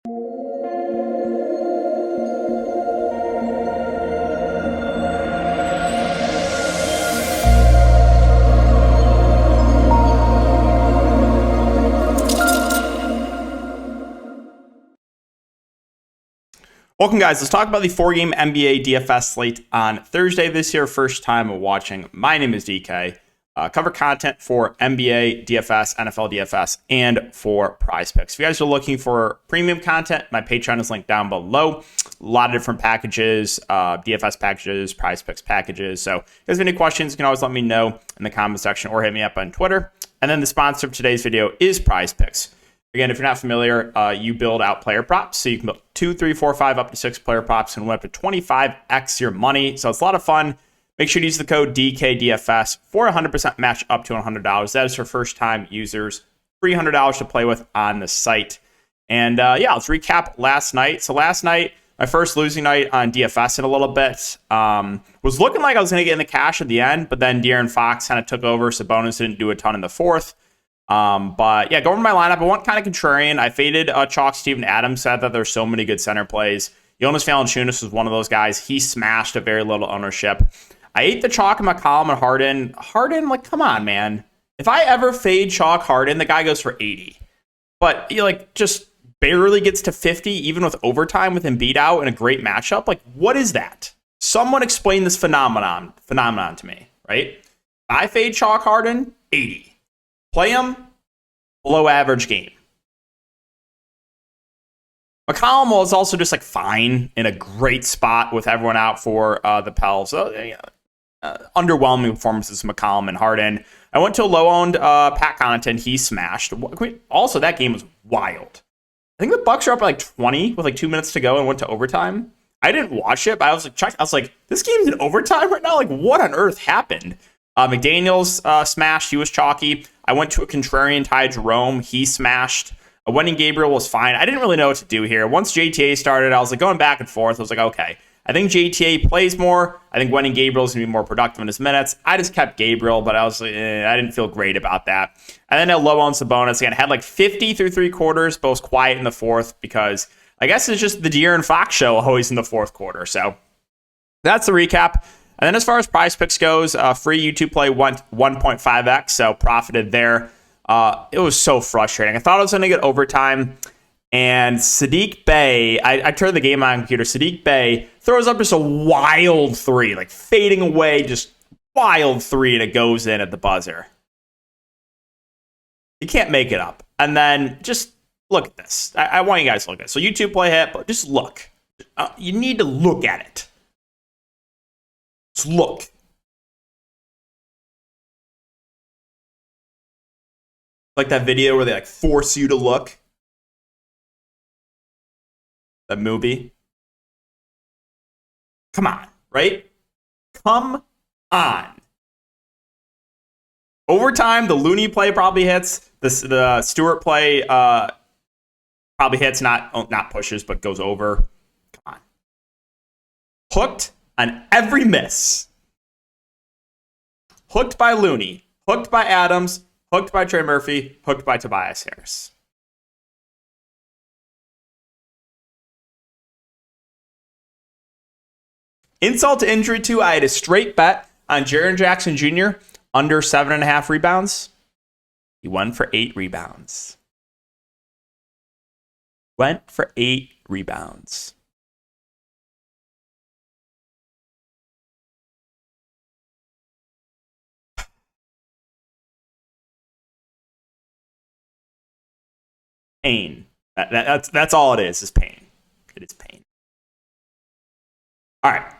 Welcome, guys. Let's talk about the 4-game NBA DFS slate on Thursday this year. First time watching. My name is DK. Cover content for NBA DFS, NFL DFS, and for Prize Picks. If you guys are looking for premium content, my Patreon is linked down below. A lot of different packages, DFS packages, Prize Picks packages. So if you guys have any questions, you can always let me know in the comment section or hit me up on Twitter. And then the sponsor of today's video is Prize Picks. Again, if you're not familiar, you build out player props. So you can build 2, 3, 4, 5, up to 6 player props and win up to 25x your money. So it's a lot of fun. Make sure to use the code DKDFS for a 100% match up to $100. That is for first-time users. $300 to play with on the site. And yeah, let's recap last night. So last night, my first losing night on DFS in a little bit. Was looking like I was going to get in the cash at the end, but then De'Aaron Fox kind of took over. Sabonis didn't do a ton in the fourth. But yeah, going over my lineup, I went kind of contrarian. I faded chalk Steven Adams, said that there's so many good center plays. Jonas Valanciunas was one of those guys. He smashed a very little ownership. I ate the chalk in McCollum and Harden. Harden, like, come on, man. If I ever fade chalk Harden, the guy goes for 80. But he, like, just barely gets to 50, even with overtime with Embiid out in a great matchup. Like, what is that? Someone explain this phenomenon to me, right? I fade chalk Harden, 80. Play him, below average game. McCollum was also just like fine in a great spot with everyone out for the Pels. So, underwhelming performances from McCollum and Harden. I went to a low-owned Pat Connaughton. He smashed. Also, that game was wild. I think the Bucks are up by like 20 with like 2 minutes to go and went to overtime. I didn't watch it, but I was like, this game's in overtime right now? Like, what on earth happened? McDaniels smashed. He was chalky. I went to a contrarian Ty Jerome. He smashed. Wendy Gabriel was fine. I didn't really know what to do here. Once JTA started, I was like going back and forth. I was like, okay, I think JTA plays more. I think Wendy Gabriel is going to be more productive in his minutes. I just kept Gabriel, but I was like, I didn't feel great about that. And then a low on Sabonis. Again, had like 50 through 3 quarters, but was quiet in the fourth because I guess it's just the De'Aaron Fox show always in the fourth quarter. So that's the recap. And then as far as Prize Picks goes, free YouTube play went 1.5x, so profited there. It was so frustrating. I thought I was going to get overtime, and Sadiq Bey, I turned the game on computer. Sadiq Bey throws up just a wild 3, like fading away, just wild 3, and it goes in at the buzzer. You can't make it up. And then just look at this. I want you guys to look at it. So YouTube play hit, but just look. You need to look at it. Just look. Like that video where they like force you to look. That movie. Come on, right? Come on. Overtime, the Looney play probably hits. The Stewart play probably hits, not pushes, but goes over. Come on. Hooked on every miss. Hooked by Looney. Hooked by Adams. Hooked by Trey Murphy. Hooked by Tobias Harris. Insult to injury, too. I had a straight bet on Jaren Jackson Jr. under 7.5 rebounds. He went for 8 rebounds. Went for 8 rebounds. Pain. That's all it is pain. It is pain. All right.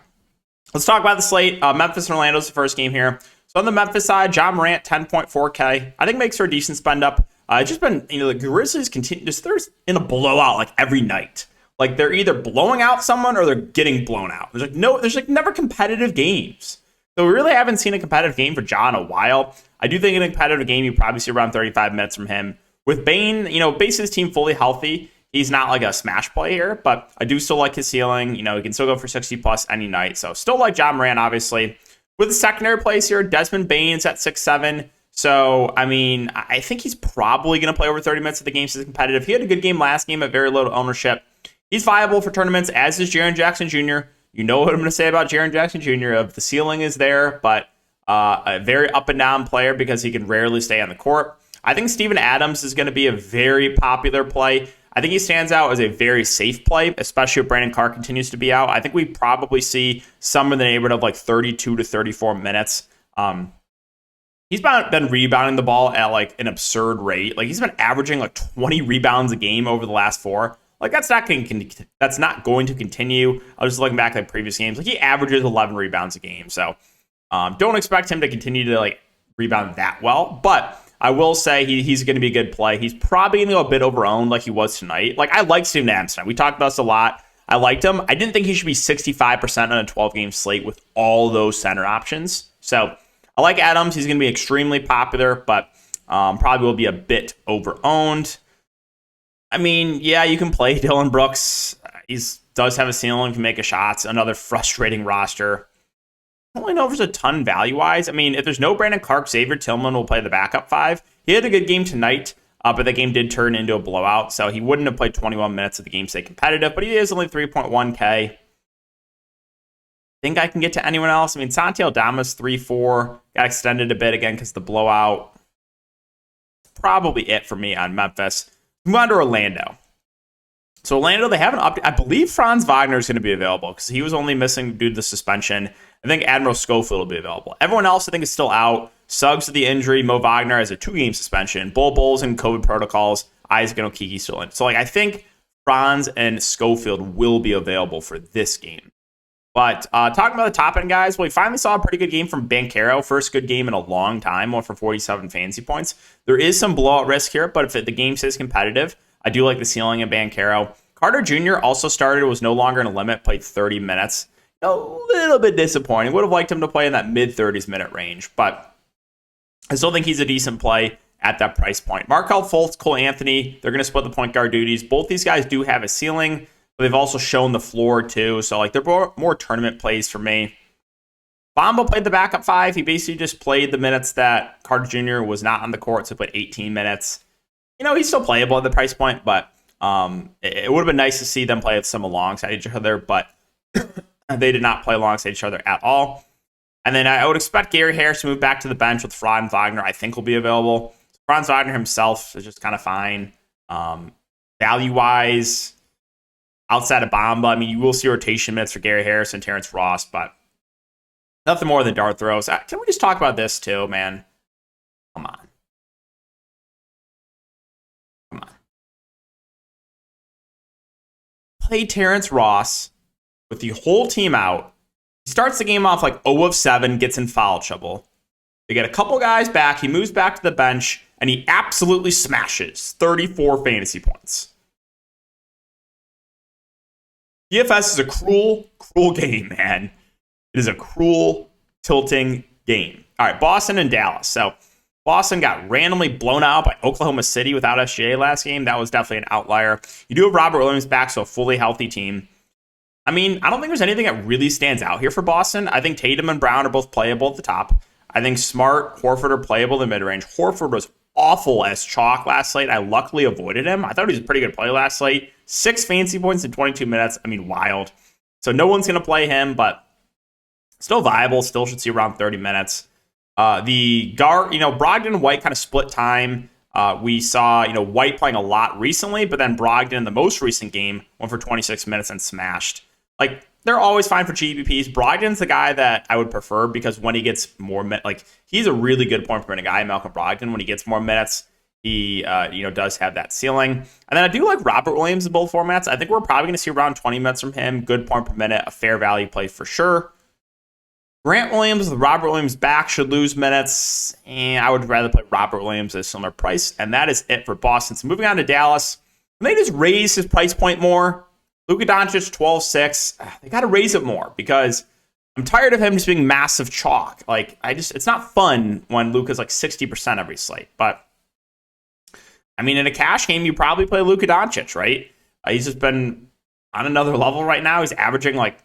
Let's talk about the slate. Memphis and Orlando's the first game here. So on the Memphis side, John Morant, 10.4K. I think makes for a decent spend up. It's just been, the Grizzlies continue, they're in a blowout like every night. Like they're either blowing out someone or they're getting blown out. There's never competitive games. So we really haven't seen a competitive game for John in a while. I do think in a competitive game, you probably see around 35 minutes from him. With Bane, basically his team fully healthy, he's not like a smash play here, but I do still like his ceiling. He can still go for 60 plus any night. So still like John Morant, obviously. With the secondary plays here, Desmond Bane's at 6'7", So, I mean, I think he's probably going to play over 30 minutes of the game so he's competitive. He had a good game last game at very low ownership. He's viable for tournaments, as is Jaren Jackson Jr. You know what I'm going to say about Jaren Jackson Jr. Of the ceiling is there, but a very up and down player because he can rarely stay on the court. I think Steven Adams is going to be a very popular play. I think he stands out as a very safe play, especially if Brandon Clark continues to be out. I think we probably see some in the neighborhood of like 32 to 34 minutes. He's been rebounding the ball at like an absurd rate. Like he's been averaging like 20 rebounds a game over the last 4. Like that's not going to continue. I was just looking back at previous games. Like he averages 11 rebounds a game. So don't expect him to continue to like rebound that well. But I will say he's going to be a good play. He's probably going to go a bit over-owned like he was tonight. Like I like Steven Adams tonight. We talked about this a lot. I liked him. I didn't think he should be 65% on a 12-game slate with all those center options. So I like Adams. He's going to be extremely popular, but probably will be a bit over-owned. I mean, yeah, you can play Dylan Brooks. He does have a ceiling, can make a shot. Another frustrating roster. I don't really know if there's a ton value-wise. I mean, if there's no Brandon Clark, Xavier Tillman will play the backup 5. He had a good game tonight, but the game did turn into a blowout, so he wouldn't have played 21 minutes of the game to stay competitive, but he is only 3.1K. Think I can get to anyone else? I mean, Santi Aldama's 3-4. Got extended a bit again because of the blowout. Probably it for me on Memphis. Move on to Orlando. So Orlando, they have an update. I believe Franz Wagner is going to be available because he was only missing due to the suspension. I think Admiral Schofield will be available. Everyone else, I think, is still out. Suggs with the injury. Mo Wagner has a 2-game suspension. Bulls and COVID protocols. Isaac and Okeke still in. So, like, I think Franz and Schofield will be available for this game. But talking about the top end guys, well, we finally saw a pretty good game from Banchero. First good game in a long time, one for 47 fantasy points. There is some blowout risk here, but if the game stays competitive, I do like the ceiling of Banchero. Carter Jr. also started, was no longer in a limit, played 30 minutes. A little bit disappointing. Would have liked him to play in that mid-30s minute range, but I still think he's a decent play at that price point. Markelle Fultz, Cole Anthony, they're going to split the point guard duties. Both these guys do have a ceiling, but they've also shown the floor too. So like they're more tournament plays for me. Bamba played the backup 5. He basically just played the minutes that Carter Jr. was not on the court, so he played 18 minutes. You know, he's still playable at the price point, but it would have been nice to see them play some alongside each other, but they did not play alongside each other at all. And then I would expect Gary Harris to move back to the bench with Franz Wagner, I think will be available. Franz Wagner himself is just kind of fine. Value-wise, outside of Bamba, I mean, you will see rotation minutes for Gary Harris and Terrence Ross, but nothing more than dart throws. Can we just talk about this too, man? Come on. Play Terrence Ross with the whole team out. He starts the game off like 0 of 7, gets in foul trouble. They get a couple guys back. He moves back to the bench, and he absolutely smashes 34 fantasy points. DFS is a cruel, cruel game, man. It is a cruel, tilting game. All right, Boston and Dallas. So Boston got randomly blown out by Oklahoma City without SGA last game. That was definitely an outlier. You do have Robert Williams back, so a fully healthy team. I mean, I don't think there's anything that really stands out here for Boston. I think Tatum and Brown are both playable at the top. I think Smart, Horford are playable in the mid-range. Horford was awful as chalk last slate. I luckily avoided him. I thought he was a pretty good play last slate. 6 fantasy points in 22 minutes. I mean, wild. So no one's going to play him, but still viable. Still should see around 30 minutes. The guard, Brogdon and White kind of split time. We saw, White playing a lot recently, but then Brogdon in the most recent game went for 26 minutes and smashed. Like, they're always fine for GPPs. Brogdon's the guy that I would prefer because when he gets more minutes, he's a really good point per minute guy, Malcolm Brogdon. When he gets more minutes, he, does have that ceiling. And then I do like Robert Williams in both formats. I think we're probably going to see around 20 minutes from him. Good point per minute, a fair value play for sure. Grant Williams with Robert Williams back should lose minutes, and I would rather play Robert Williams at a similar price, and that is it for Boston. So moving on to Dallas, and they just raise his price point more. Luka Doncic, 12.6. They got to raise it more because I'm tired of him just being massive chalk. It's not fun when Luka's like 60% every slate, but I mean, in a cash game, you probably play Luka Doncic, right? He's just been on another level right now. He's averaging like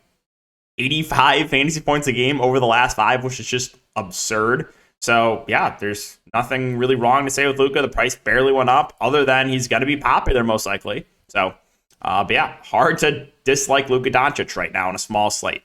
85 fantasy points a game over the last 5, which is just absurd. So, yeah, there's nothing really wrong to say with Luka. The price barely went up, other than he's going to be popular most likely. So, but yeah, hard to dislike Luka Doncic right now in a small slate.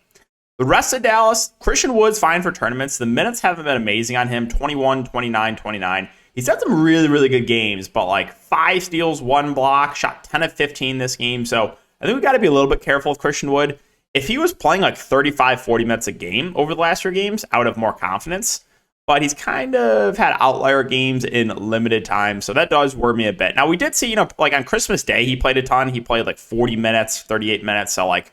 The rest of Dallas, Christian Wood's fine for tournaments. The minutes haven't been amazing on him, 21, 29, 29. He's had some really, really good games, but like 5 steals, 1 block, shot 10 of 15 this game. So I think we got to be a little bit careful with Christian Wood. If he was playing like 35, 40 minutes a game over the last 3 games, I would have more confidence. But he's kind of had outlier games in limited time, so that does worry me a bit. Now, we did see, like on Christmas Day, he played a ton. He played like 40 minutes, 38 minutes. So like,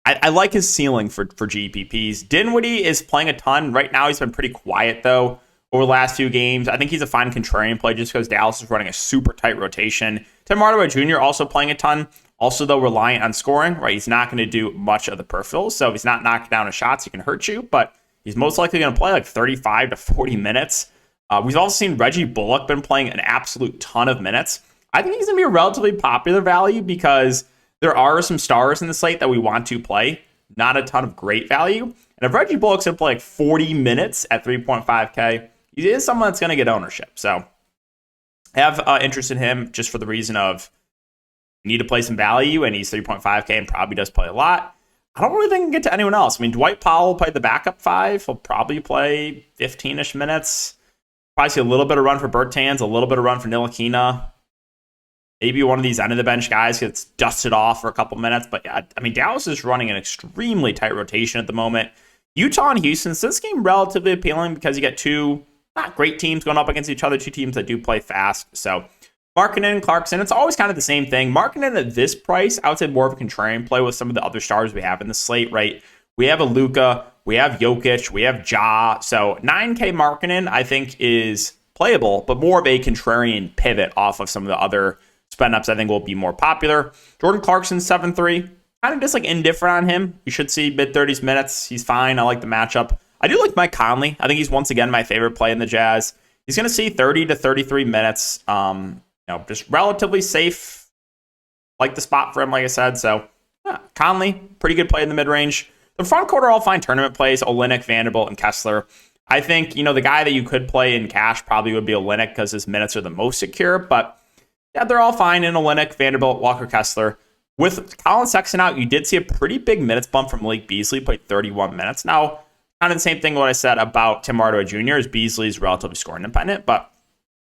I like his ceiling for GPPs. Dinwiddie is playing a ton. Right now, he's been pretty quiet, though, over the last few games. I think he's a fine contrarian play just because Dallas is running a super tight rotation. Tim Hardaway Jr. also playing a ton. Also, though, reliant on scoring, right? He's not going to do much of the peripherals. So if he's not knocking down his shots, he can hurt you. But he's most likely going to play like 35 to 40 minutes. We've also seen Reggie Bullock been playing an absolute ton of minutes. I think he's going to be a relatively popular value because there are some stars in the slate that we want to play. Not a ton of great value. And if Reggie Bullock's going to play like 40 minutes at 3.5K, he is someone that's going to get ownership. So I have interest in him just for the reason of need to play some value, and he's 3.5K and probably does play a lot. I don't really think I can get to anyone else. I mean, Dwight Powell played the backup 5. He'll probably play 15-ish minutes. Probably see a little bit of run for Bertans, a little bit of run for Ntilikina. Maybe one of these end-of-the-bench guys gets dusted off for a couple minutes. But yeah, I mean, Dallas is running an extremely tight rotation at the moment. Utah and Houston, so this game relatively appealing because you get 2 not great teams going up against each other, 2 teams that do play fast. So Markkanen and Clarkson, it's always kind of the same thing. Markkanen at this price, I would say more of a contrarian play with some of the other stars we have in the slate, right? We have a Luka, we have Jokic, we have Ja. So 9K Markkanen, I think, is playable, but more of a contrarian pivot off of some of the other spend ups I think will be more popular. Jordan Clarkson, 7-3. Kind of just like indifferent on him. You should see mid-30s minutes. He's fine. I like the matchup. I do like Mike Conley. I think he's once again my favorite play in the Jazz. He's going to see 30 to 33 minutes. Just relatively safe. Like the spot for him, like I said. So, yeah, Conley, pretty good play in the mid-range. The front court are all fine tournament plays. Olynyk, Vanderbilt, and Kessler. I think, the guy that you could play in cash probably would be Olynyk because his minutes are the most secure. But, yeah, they're all fine in Olynyk, Vanderbilt, Walker, Kessler. With Colin Sexton out, you did see a pretty big minutes bump from Malik Beasley, played 31 minutes. Now, kind of the same thing what I said about Tim Hardaway Jr. is Beasley's relatively score independent, but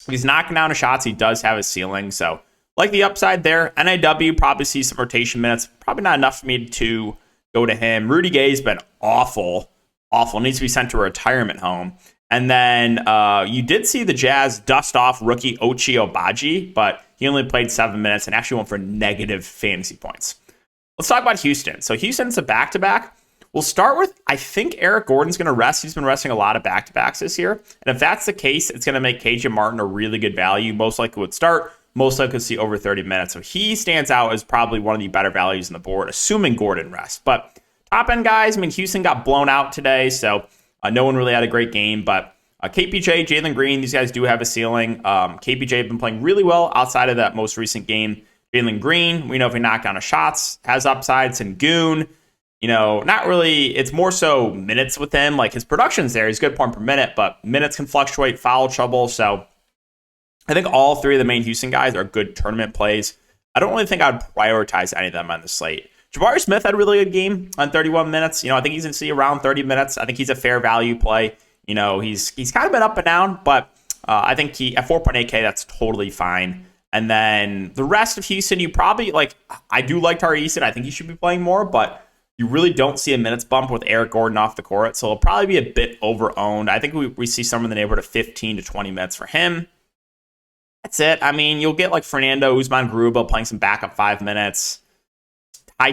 he's knocking down his shots. He does have a ceiling, so like the upside there. NAW probably sees some rotation minutes. Probably not enough for me to go to him. Rudy Gay's been awful. Needs to be sent to a retirement home. And then you did see the Jazz dust off rookie Ochai Agbaji, but he only played 7 minutes and actually went for negative fantasy points. Let's talk about Houston. So Houston's a back-to-back. We'll start with, I think Eric Gordon's going to rest. He's been resting a lot of back-to-backs this year. And if that's the case, it's going to make KJ Martin a really good value. Most likely would start. Most likely could see over 30 minutes. So he stands out as probably one of the better values on the board, assuming Gordon rests. But top-end guys, Houston got blown out today, so no one really had a great game. But KPJ, Jalen Green, these guys do have a ceiling. KPJ have been playing really well outside of that most recent game. Jalen Green, we know if he knocked down his shots, has upside. Sengun, not really. It's more so minutes with him. Like his production's there. He's good point per minute, but minutes can fluctuate, foul trouble. So I think all 3 of the main Houston guys are good tournament plays. I don't really think I'd prioritize any of them on the slate. Jabari Smith had a really good game on 31 minutes. I think he's going to see around 30 minutes. I think he's a fair value play. He's kind of been up and down, but I think at 4.8K, that's totally fine. And then the rest of Houston, you probably I do like Tari Eason. I think he should be playing more, but you really don't see a minutes bump with Eric Gordon off the court. So it'll probably be a bit over-owned. I think we see somewhere in the neighborhood of 15 to 20 minutes for him. That's it. You'll get like Fernando Usman-Garuba playing some backup 5 minutes.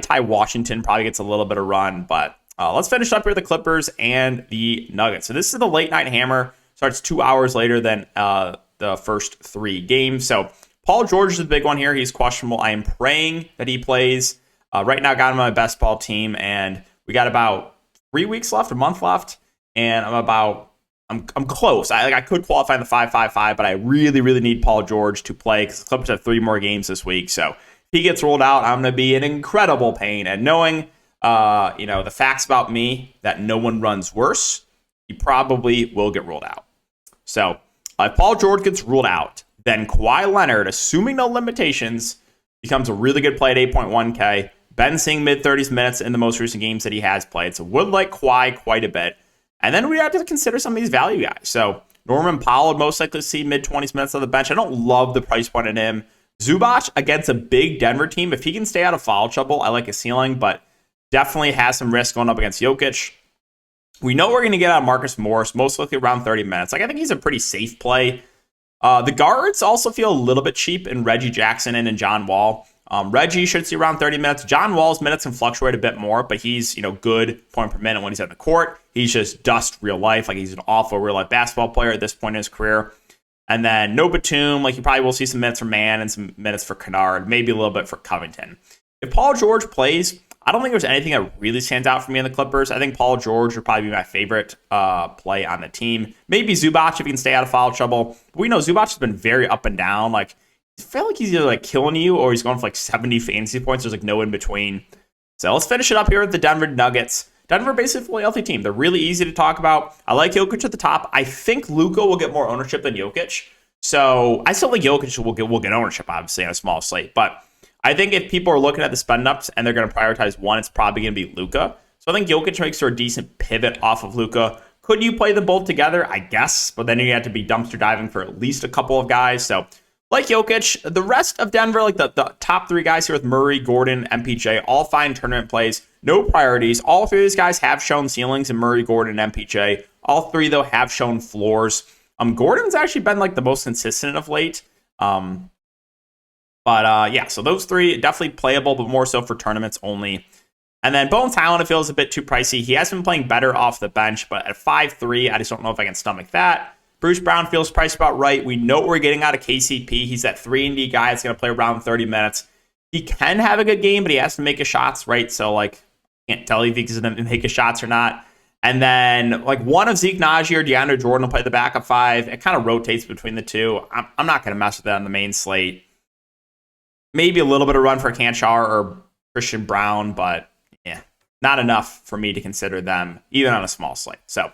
Ty Washington probably gets a little bit of run, but let's finish up here with the Clippers and the Nuggets. So this is the late night hammer. Starts 2 hours later than the first 3 games. So Paul George is the big one here. He's questionable. I am praying that he plays. Right now, got him on my best ball team, and we got about 3 weeks left, a month left, and I'm close. I could qualify in the 5-5-5, but I really, really need Paul George to play because the Clippers have 3 more games this week. So if he gets rolled out, I'm going to be in incredible pain. And knowing, the facts about me that no one runs worse, he probably will get ruled out. So if Paul George gets ruled out, then Kawhi Leonard, assuming no limitations, becomes a really good play at 8.1K. Been seeing mid-30s minutes in the most recent games that he has played, so would like Kawhi quite a bit. And then we have to consider some of these value guys. So Norman Powell would most likely see mid-20s minutes on the bench. I don't love the price point in him. Zubac against a big Denver team. If he can stay out of foul trouble, I like his ceiling, but definitely has some risk going up against Jokic. We know we're going to get out of Marcus Morris, most likely around 30 minutes. Like, I think he's a pretty safe play. The guards also feel a little bit cheap in Reggie Jackson and John Wall. Reggie should see around 30 minutes. John Wall's minutes can fluctuate a bit more, but he's, good point per minute when he's at the court. He's just dust real life. Like, he's an awful real life basketball player at this point in his career. And then no Batum, like you probably will see some minutes for Mann and some minutes for Kennard, maybe a little bit for Covington. If Paul George plays, I don't think there's anything that really stands out for me in the Clippers. I think Paul George would probably be my favorite play on the team. Maybe Zubac if he can stay out of foul trouble. But we know Zubac has been very up and down. Like, I feel like he's either like killing you or he's going for like 70 fantasy points. There's like no in between. So let's finish it up here with the Denver Nuggets. Denver basically a fully healthy team. They're really easy to talk about. I like Jokic at the top. I think Luka will get more ownership than Jokic. So I still think Jokic will get ownership, obviously, on a small slate. But I think if people are looking at the spend ups and they're going to prioritize one, it's probably going to be Luka. So I think Jokic makes for a decent pivot off of Luka. Could you play them both together? I guess. But then you have to be dumpster diving for at least a couple of guys. So like Jokic, the rest of Denver, like the top three guys here with Murray, Gordon, MPJ, all fine tournament plays. No priorities. All three of these guys have shown ceilings in Murray, Gordon, and MPJ. All three, though, have shown floors. Gordon's actually been like the most consistent of late. Yeah, so those three definitely playable, but more so for tournaments only. And then Bones Highland, it feels a bit too pricey. He has been playing better off the bench, but at 5'3", I just don't know if I can stomach that. Bruce Brown feels priced about right. We know what we're getting out of KCP. He's that 3-and-D guy that's going to play around 30 minutes. He can have a good game, but he has to make his shots, right? So, like, can't tell you if he's going to make his shots or not. And then, like, one of Zeke Naji or DeAndre Jordan will play the backup five. It kind of rotates between the two. I'm not going to mess with that on the main slate. Maybe a little bit of run for Canchar or Christian Brown, but yeah, not enough for me to consider them, even on a small slate. So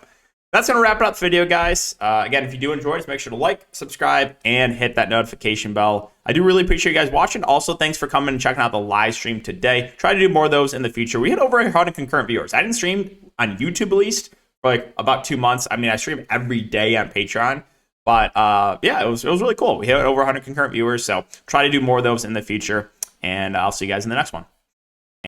that's going to wrap it up the video, guys. Again, if you do enjoy it, make sure to like, subscribe, and hit that notification bell. I do really appreciate you guys watching. Also, thanks for coming and checking out the live stream today. Try to do more of those in the future. We had over 100 concurrent viewers. I didn't stream on YouTube at least for like about 2 months. I mean, I stream every day on Patreon. But yeah, it was really cool. We hit over 100 concurrent viewers, so try to do more of those in the future. And I'll see you guys in the next one.